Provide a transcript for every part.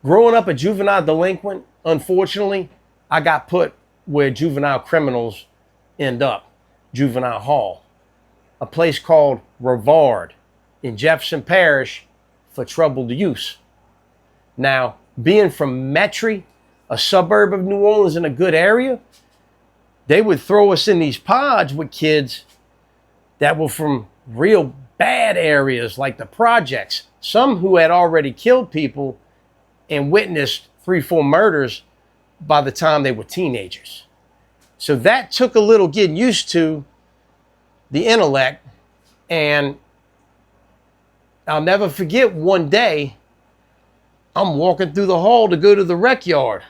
Growing up a juvenile delinquent, unfortunately, I got put where juvenile criminals end up, juvenile hall, a place called Rivard in Jefferson Parish for troubled youth. Now, being from Metairie, a suburb of New Orleans in a good area, they would throw us in these pods with kids that were from real bad areas like the projects, some who had already killed people and witnessed 3-4 murders by the time they were teenagers. So that took a little getting used to the intellect. And I'll never forget one day, I'm walking through the hall to go to the rec yard.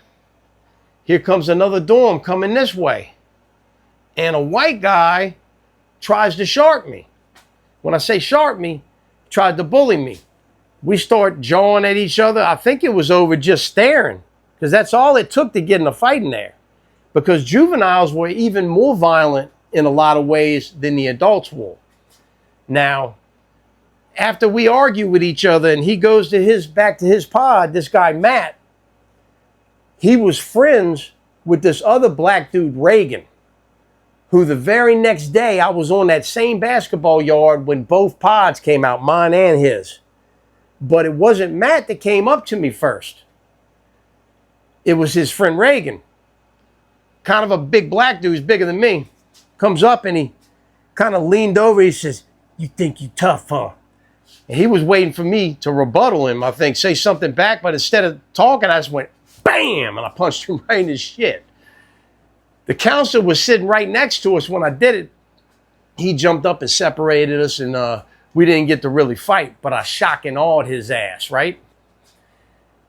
Here comes another dorm coming this way. And a white guy tries to shark me. When I say shark me, tried to bully me. We start jawing at each other. I think it was over just staring, because that's all it took to get in a fight in there. Because juveniles were even more violent in a lot of ways than the adults were. Now, after we argue with each other and he goes to back to his pod, this guy, Matt, he was friends with this other black dude, Reagan, who the very next day I was on that same basketball yard when both pods came out, mine and his. But it wasn't Matt that came up to me first. It was his friend Reagan. Kind of a big black dude, he's bigger than me. Comes up and he kind of leaned over. He says, "You think you tough, huh?" And he was waiting for me to rebuttal him, I think, say something back. But instead of talking, I just went, bam, and I punched him right in his shit. The counselor was sitting right next to us when I did it. He jumped up and separated us, and we didn't get to really fight, but I shock and awed his ass, right?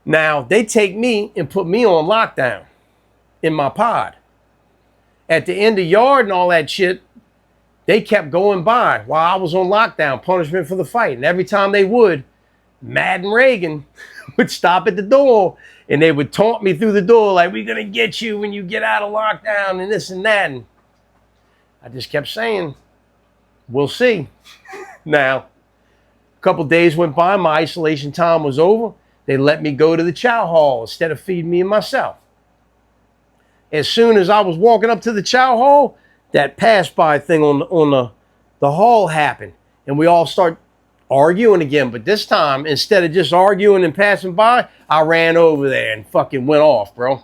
Now, they take me and put me on lockdown in my pod. At the end of yard and all that shit, they kept going by while I was on lockdown, punishment for the fight. And every time they would, Matt and Reagan would stop at the door and they would taunt me through the door like, "We're going to get you when you get out of lockdown," and this and that. And I just kept saying, "We'll see." Now, a couple days went by, my isolation time was over. They let me go to the chow hall instead of feeding me and myself. As soon as I was walking up to the chow hall, that pass-by thing on the hall happened. And we all start arguing again. But this time, instead of just arguing and passing by, I ran over there and fucking went off, bro.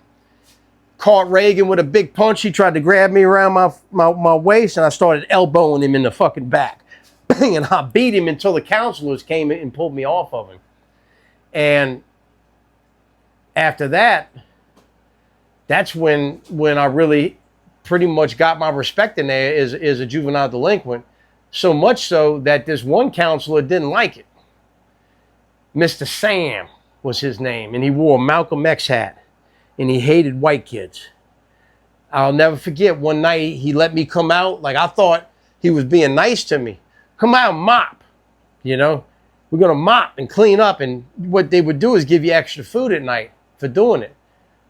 Caught Reagan with a big punch. He tried to grab me around my waist, and I started elbowing him in the fucking back. Bang, and I beat him until the counselors came in and pulled me off of him. And after that, that's when I really pretty much got my respect in there as a juvenile delinquent. So much so that this one counselor didn't like it. Mr. Sam was his name, and he wore a Malcolm X hat, and he hated white kids. I'll never forget, one night he let me come out. Like, I thought he was being nice to me. Come out and mop, you know. We're going to mop and clean up, and what they would do is give you extra food at night for doing it.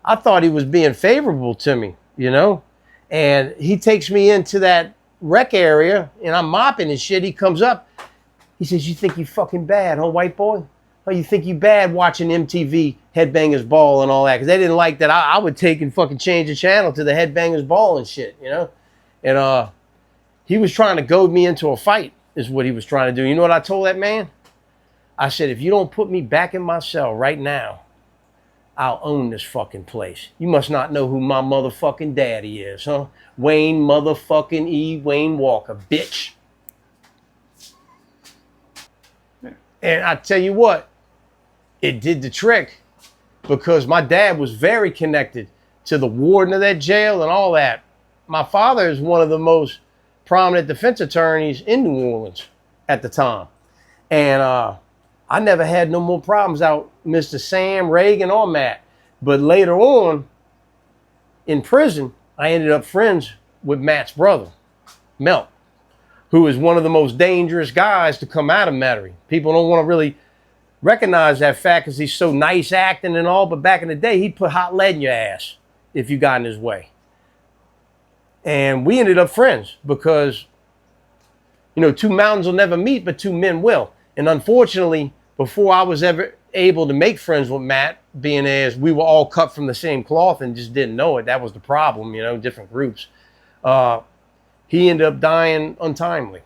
I thought he was being favorable to me, you know. And he takes me into that rec area, and I'm mopping and shit. He comes up. He says, "You think you fucking bad, huh, white boy? Oh, you think you bad watching MTV Headbangers Ball and all that?" Because they didn't like that I would take and fucking change the channel to the Headbangers Ball and shit, you know. And he was trying to goad me into a fight is what he was trying to do. You know what I told that man? I said, "If you don't put me back in my cell right now, I'll own this fucking place. You must not know who my motherfucking daddy is, huh? Wayne motherfucking E. Wayne Walker, bitch." And I tell you what, it did the trick, because my dad was very connected to the warden of that jail and all that. My father is one of the most prominent defense attorneys in New Orleans at the time. And I never had no more problems out Mr. Sam, Reagan, or Matt. But later on, in prison, I ended up friends with Matt's brother, Melt, who is one of the most dangerous guys to come out of Metairie. People don't want to really recognize that fact because he's so nice acting and all, but back in the day, he'd put hot lead in your ass if you got in his way. And we ended up friends because, you know, two mountains will never meet, but two men will. And unfortunately, before I was ever able to make friends with Matt, being as we were all cut from the same cloth and just didn't know it. That was the problem, you know, different groups. He ended up dying untimely,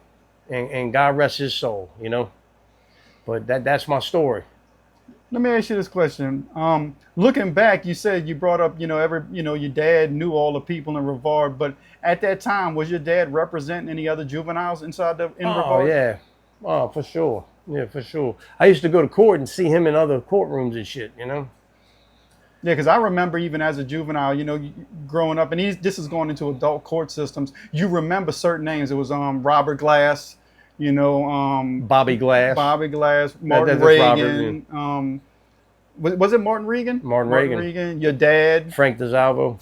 and God rest his soul, you know. But that's my story. Let me ask you this question. Looking back, you said you brought up, your dad knew all the people in Rivard, but at that time, was your dad representing any other juveniles in Rivard? Oh, yeah. Oh, for sure. Yeah, for sure. I used to go to court and see him in other courtrooms and shit, you know? Yeah, because I remember even as a juvenile, growing up, and this is going into adult court systems, you remember certain names. It was Robert Glass, Bobby Glass. Martin Reagan. Robert, was it Martin Reagan? Martin Reagan. Your dad. Frank DeSalvo.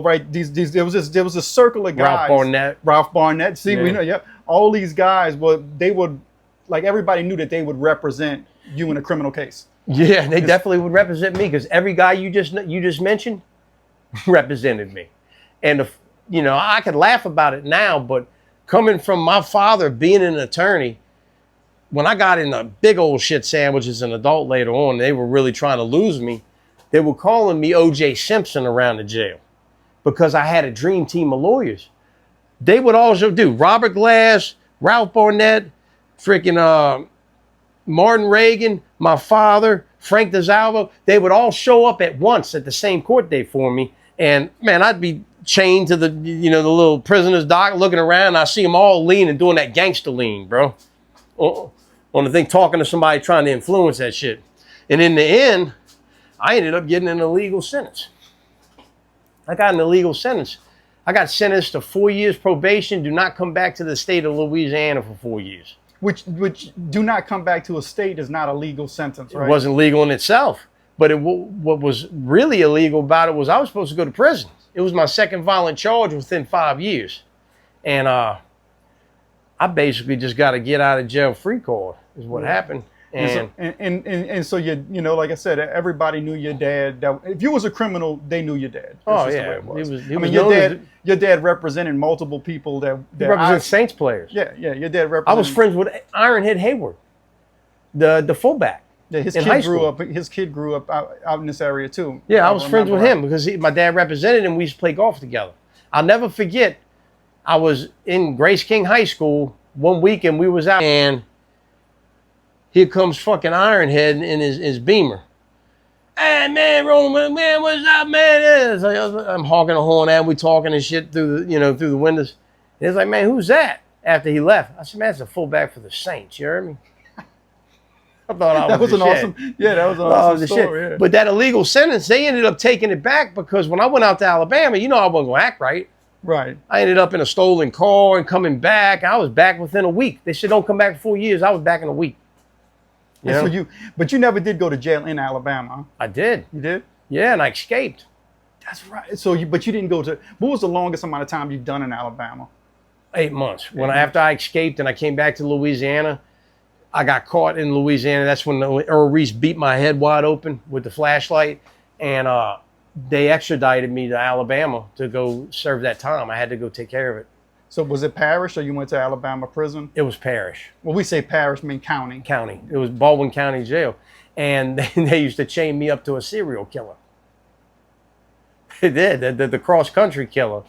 Right. There was a circle of guys. Ralph Barnett. See, yeah. we know. Yep. All these guys would like everybody knew that they would represent you in a criminal case. Yeah, they definitely would represent me because every guy you just mentioned represented me, and I could laugh about it now, but coming from my father being an attorney, when I got in a big old shit sandwich as an adult later on, they were really trying to lose me. They were calling me O.J. Simpson around the jail because I had a dream team of lawyers. They would also do Robert Glass, Ralph Barnett, freaking Martin Reagan, my father, Frank DeSalvo. They would all show up at once at the same court date for me. And man, I'd be chained to the little prisoner's dock looking around. I see them all leaning, doing that gangster lean, bro. On the thing, talking to somebody trying to influence that shit. And in the end, I ended up getting an illegal sentence. I got an illegal sentence. I got sentenced to 4 years probation. Do not come back to the state of Louisiana for 4 years. Which do not come back to a state is not a legal sentence, right? It wasn't legal in itself. But what was really illegal about it was I was supposed to go to prison. It was my second violent charge within 5 years. And I basically just got a get out of jail free card is what happened. And so like I said, everybody knew your dad. That if you was a criminal, they knew your dad. That's the way it was. Your dad represented multiple people that represent Saints players. Yeah, your dad represented. I was friends with Ironhead Hayward, the fullback. Yeah, his kid grew up out in this area too. Yeah, I was friends with him because my dad represented him. We used to play golf together. I'll never forget. I was in Grace King High School one weekend. We was out and here comes fucking Ironhead in his Beamer. Hey man, Roman, man, what's up, man? It's like, I'm honking a horn at him. We talking and shit through the windows. And it's like, man, who's that? After he left, I said, man, that's a fullback for the Saints. You heard me? I thought that was an awesome story. Yeah. But that illegal sentence, they ended up taking it back because when I went out to Alabama, I wasn't gonna act right. Right. I ended up in a stolen car and coming back. I was back within a week. They said don't come back for 4 years. I was back in a week. But you never did go to jail in Alabama. I did. You did? Yeah, and I escaped. That's right. But you didn't go to. What was the longest amount of time you've done in Alabama? 8 months. After I escaped and I came back to Louisiana, I got caught in Louisiana. That's when Earl Reese beat my head wide open with the flashlight, and they extradited me to Alabama to go serve that time. I had to go take care of it. So was it parish or you went to Alabama prison? It was parish. Well, we say parish, mean county. County. It was Baldwin County Jail. And they used to chain me up to a serial killer. They did, the cross-country killer.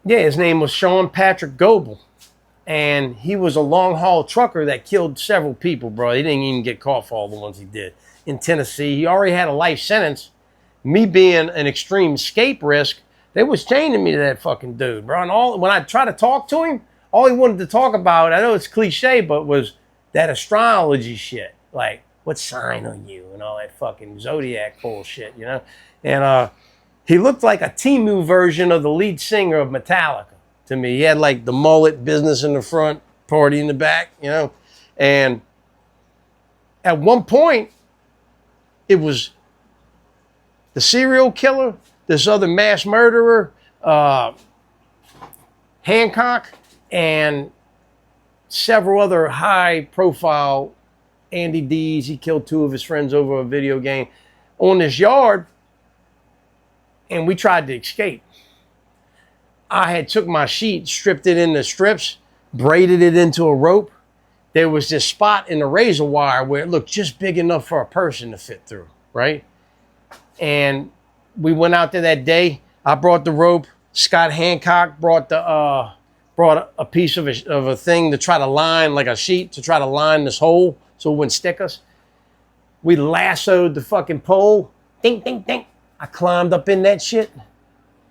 Yeah, his name was Sean Patrick Goebel. And he was a long-haul trucker that killed several people, bro. He didn't even get caught for all the ones he did. In Tennessee, he already had a life sentence. Me being an extreme escape risk, they was chaining me to that fucking dude, bro. And when I tried to talk to him, all he wanted to talk about, I know it's cliche, but was that astrology shit. Like, what sign are you? And all that fucking zodiac bullshit, And he looked like a Timu version of the lead singer of Metallica to me. He had like the mullet, business in the front, party in the back, And at one point, it was the serial killer, this other mass murderer, Hancock, and several other high-profile Andy D's. He killed 2 of his friends over a video game on this yard, and we tried to escape. I had took my sheet, stripped it into strips, braided it into a rope. There was this spot in the razor wire where it looked just big enough for a person to fit through. right? And we went out there that day. I brought the rope. Scott Hancock brought a piece of a thing to try to line, like a sheet to try to line this hole so it wouldn't stick us. We lassoed the fucking pole. Ding, ding, ding. I climbed up in that shit.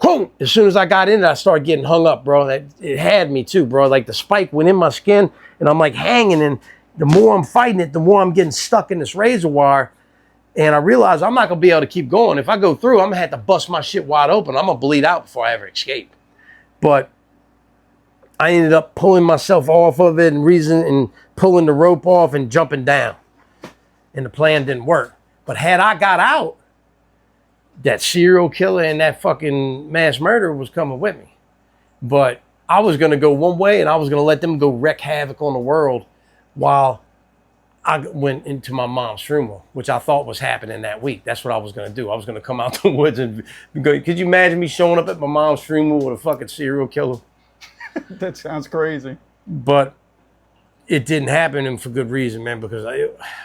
Boom! As soon as I got in it, I started getting hung up, bro. It had me too, bro. Like the spike went in my skin, and I'm like hanging. And the more I'm fighting it, the more I'm getting stuck in this razor wire. And I realized I'm not gonna be able to keep going. If I go through, I'm gonna have to bust my shit wide open. I'm gonna bleed out before I ever escape. But I ended up pulling myself off of it and pulling the rope off and jumping down. And the plan didn't work. But had I got out, that serial killer and that fucking mass murderer was coming with me. But I was gonna go one way, and I was gonna let them go wreak havoc on the world while I went into my mom's funeral, which I thought was happening that week. That's what I was going to do. I was going to come out the woods and go. Could you imagine me showing up at my mom's funeral with a fucking serial killer? That sounds crazy. But it didn't happen, and for good reason, man, because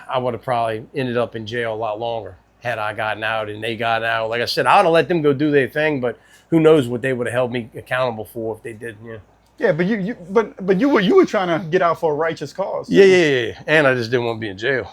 I would have probably ended up in jail a lot longer had I gotten out and they got out. Like I said, I would have let them go do their thing, but who knows what they would have held me accountable for if they didn't, yeah. Yeah, but you were trying to get out for a righteous cause. Yeah. And I just didn't want to be in jail.